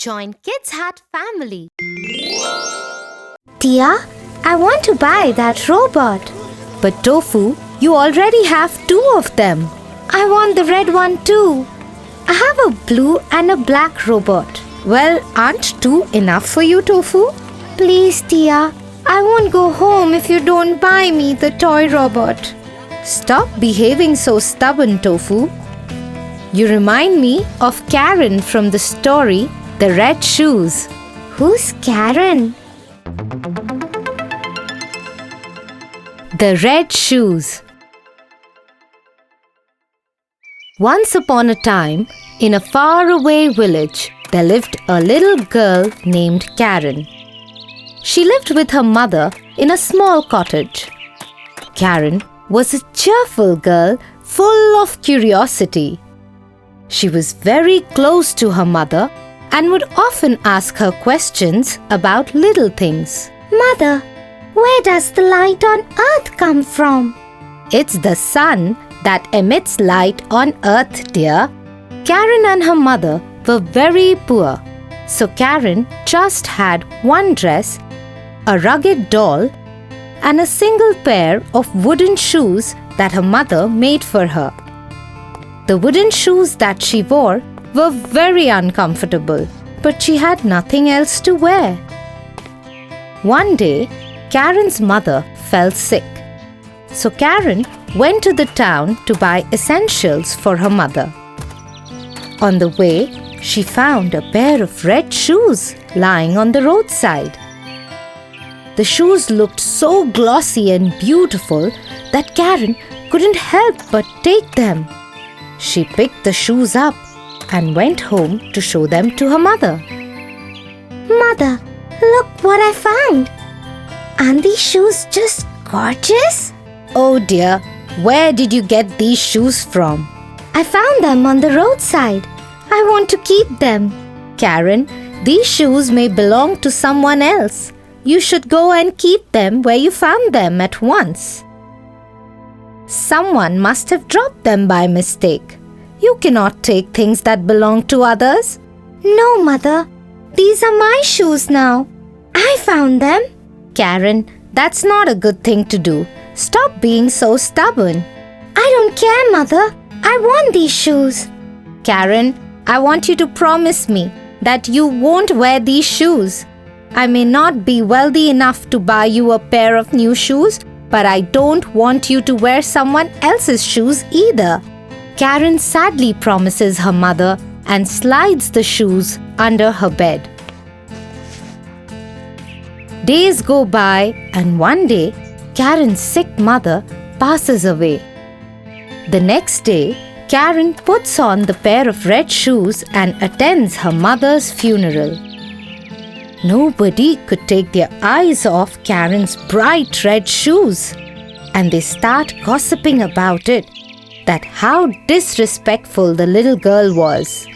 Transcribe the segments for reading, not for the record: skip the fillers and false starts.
Join Kids Hut family. Tia, I want to buy that robot. But Tofu, you already have 2 of them. I want the red one too. I have a blue and a black robot. Well, aren't 2 enough for you, Tofu? Please, Tia, I won't go home if you don't buy me the toy robot. Stop behaving so stubborn, Tofu. You remind me of Karen from the story The Red Shoes. Who's Karen? The Red Shoes. Once upon a time, in a faraway village, there lived a little girl named Karen. She lived with her mother in a small cottage. Karen was a cheerful girl full of curiosity. She was very close to her mother and would often ask her questions about little things. Mother, where does the light on earth come from? It's the sun that emits light on earth, dear. Karen and her mother were very poor, so Karen just had one dress, a rugged doll, and a single pair of wooden shoes that her mother made for her. The wooden shoes that she wore were very uncomfortable, but she had nothing else to wear. One day, Karen's mother fell sick, so Karen went to the town to buy essentials for her mother. On the way, she found a pair of red shoes lying on the roadside. The shoes looked so glossy and beautiful that Karen couldn't help but take them. She picked the shoes up and went home to show them to her mother. Mother, look what I found. Aren't these shoes just gorgeous? Oh dear, where did you get these shoes from? I found them on the roadside. I want to keep them. Karen, these shoes may belong to someone else. You should go and keep them where you found them at once. Someone must have dropped them by mistake. You cannot take things that belong to others. No, Mother. These are my shoes now. I found them. Karen, that's not a good thing to do. Stop being so stubborn. I don't care, Mother. I want these shoes. Karen, I want you to promise me that you won't wear these shoes. I may not be wealthy enough to buy you a pair of new shoes, but I don't want you to wear someone else's shoes either. Karen sadly promises her mother and slides the shoes under her bed. Days go by, and one day, Karen's sick mother passes away. The next day, Karen puts on the pair of red shoes and attends her mother's funeral. Nobody could take their eyes off Karen's bright red shoes, and they start gossiping about it, that how disrespectful the little girl was.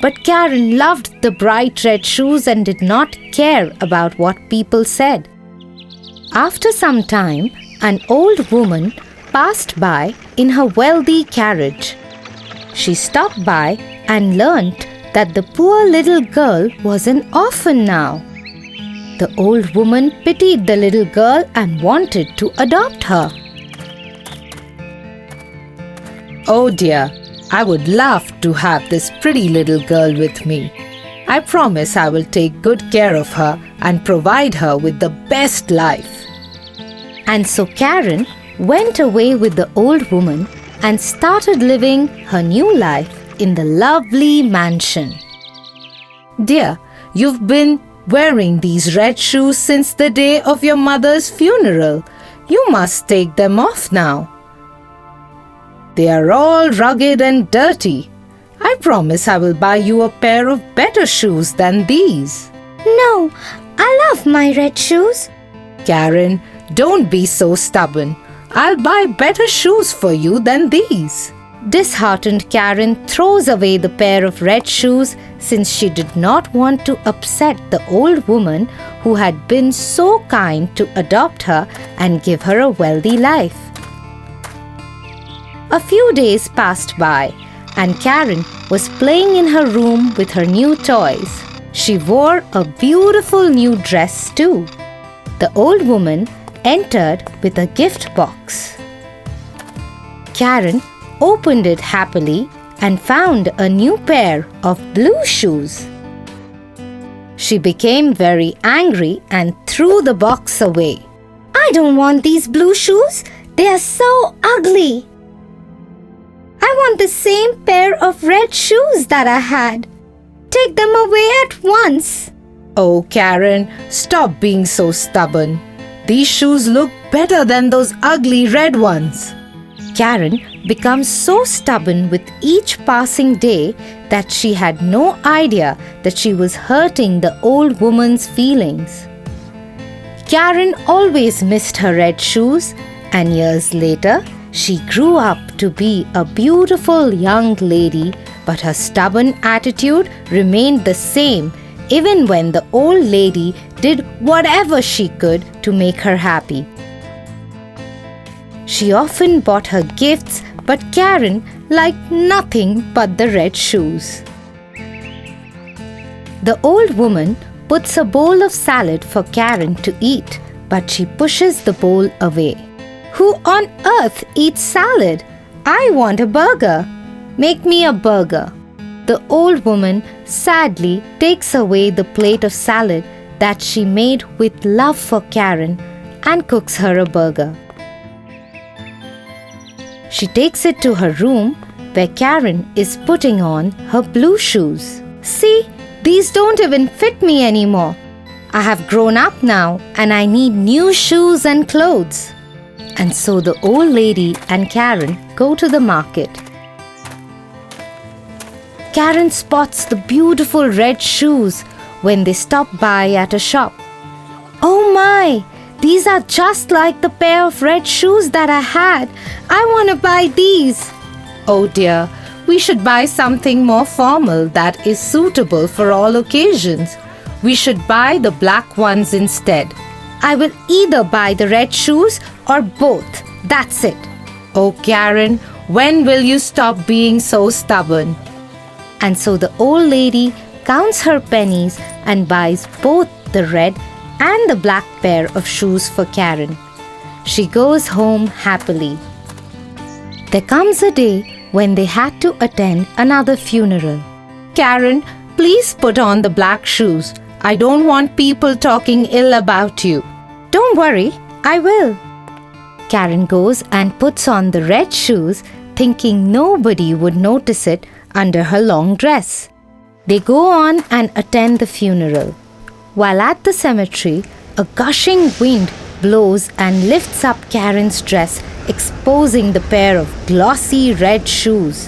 But Karen loved the bright red shoes and did not care about what people said. After some time, an old woman passed by in her wealthy carriage. She stopped by and learnt that the poor little girl was an orphan now. The old woman pitied the little girl and wanted to adopt her. Oh dear, I would love to have this pretty little girl with me. I promise I will take good care of her and provide her with the best life. And so Karen went away with the old woman and started living her new life in the lovely mansion. Dear, you've been wearing these red shoes since the day of your mother's funeral. You must take them off now. They are all rugged and dirty. I promise I will buy you a pair of better shoes than these. No, I love my red shoes. Karen, don't be so stubborn. I'll buy better shoes for you than these. Disheartened, Karen throws away the pair of red shoes since she did not want to upset the old woman who had been so kind to adopt her and give her a wealthy life. A few days passed by, and Karen was playing in her room with her new toys. She She wore a beautiful new dress too. The old woman entered with a gift box. Karen opened it happily and found a new pair of blue shoes. She became very angry and threw the box away. I don't want these blue shoes. They are so ugly. I want the same pair of red shoes that I had. Take them away at once. Oh, Karen, stop being so stubborn. These shoes look better than those ugly red ones. Karen becomes so stubborn with each passing day that she had no idea that she was hurting the old woman's feelings. Karen always missed her red shoes, and years later, she grew up to be a beautiful young lady, but her stubborn attitude remained the same even when the old lady did whatever she could to make her happy. She often bought her gifts, but Karen liked nothing but the red shoes. The old woman puts a bowl of salad for Karen to eat, but she pushes the bowl away. Who on earth eats salad? I want a burger. Make me a burger. The old woman sadly takes away the plate of salad that she made with love for Karen and cooks her a burger. She takes it to her room where Karen is putting on her blue shoes. See, these don't even fit me anymore. I have grown up now and I need new shoes and clothes. And so the old lady and Karen go to the market. Karen spots the beautiful red shoes when they stop by at a shop. Oh my! These are just like the pair of red shoes that I had. I want to buy these. Oh dear, we should buy something more formal that is suitable for all occasions. We should buy the black ones instead. I will either buy the red shoes or both. That's it. Oh Karen, when will you stop being so stubborn? And so the old lady counts her pennies and buys both the red and the black pair of shoes for Karen. She goes home happily. There comes a day when they had to attend another funeral. Karen, please put on the black shoes. I don't want people talking ill about you. Don't worry, I will. Karen goes and puts on the red shoes, thinking nobody would notice it under her long dress. They go on and attend the funeral. While at the cemetery, a gushing wind blows and lifts up Karen's dress, exposing the pair of glossy red shoes.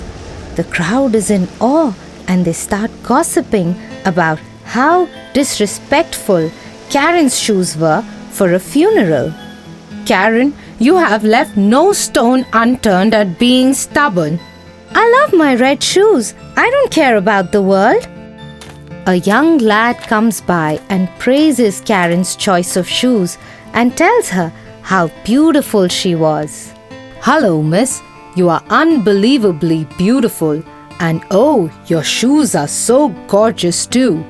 The crowd is in awe and they start gossiping about how disrespectful Karen's shoes were for a funeral. Karen, you have left no stone unturned at being stubborn. I love my red shoes. I don't care about the world. A young lad comes by and praises Karen's choice of shoes and tells her how beautiful she was. Hello, miss. You are unbelievably beautiful. And oh, your shoes are so gorgeous too.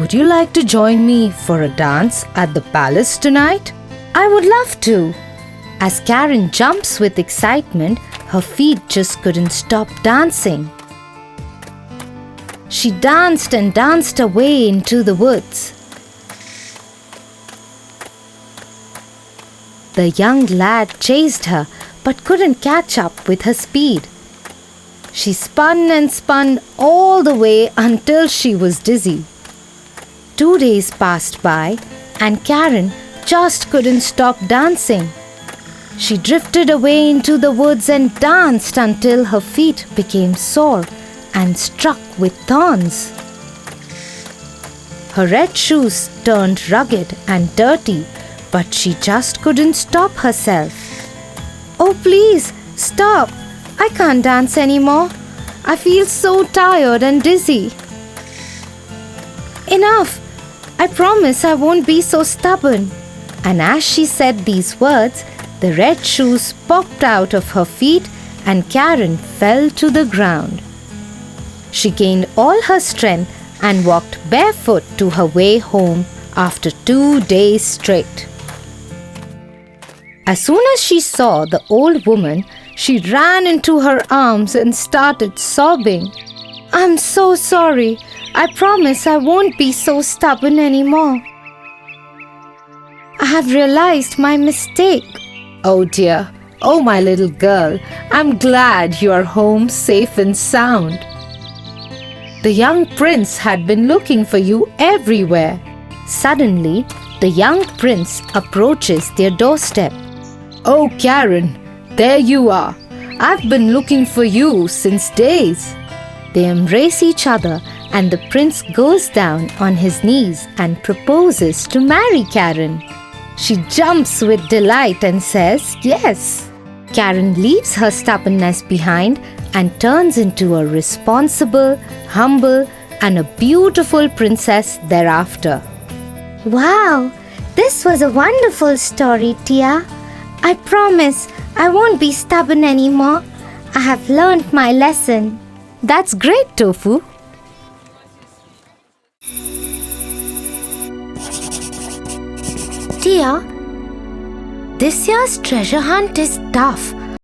Would you like to join me for a dance at the palace tonight? I would love to. As Karen jumps with excitement, her feet just couldn't stop dancing. She danced and danced away into the woods. The young lad chased her but couldn't catch up with her speed. She spun and spun all the way until she was dizzy. 2 days passed by and Karen just couldn't stop dancing. She drifted away into the woods and danced until her feet became sore and struck with thorns. Her red shoes turned rugged and dirty, but she just couldn't stop herself. Oh, please, stop! I can't dance anymore. I feel so tired and dizzy. Enough! I promise I won't be so stubborn. And as she said these words, the red shoes popped out of her feet and Karen fell to the ground. She gained all her strength and walked barefoot to her way home after 2 days straight. As soon as she saw the old woman, she ran into her arms and started sobbing. "I'm so sorry. I promise I won't be so stubborn anymore. I have realized my mistake." "Oh dear, oh my little girl, I'm glad you are home safe and sound. The young prince had been looking for you everywhere." Suddenly, the young prince approaches their doorstep. "Oh Karen, there you are. I've been looking for you since days." They embrace each other and the prince goes down on his knees and proposes to marry Karen. She jumps with delight and says yes. Karen leaves her stubbornness behind and turns into a responsible, humble, and a beautiful princess thereafter. Wow, this was a wonderful story, Tia. I promise I won't be stubborn anymore. I have learned my lesson. That's great, Tofu. Tia, this year's treasure hunt is tough.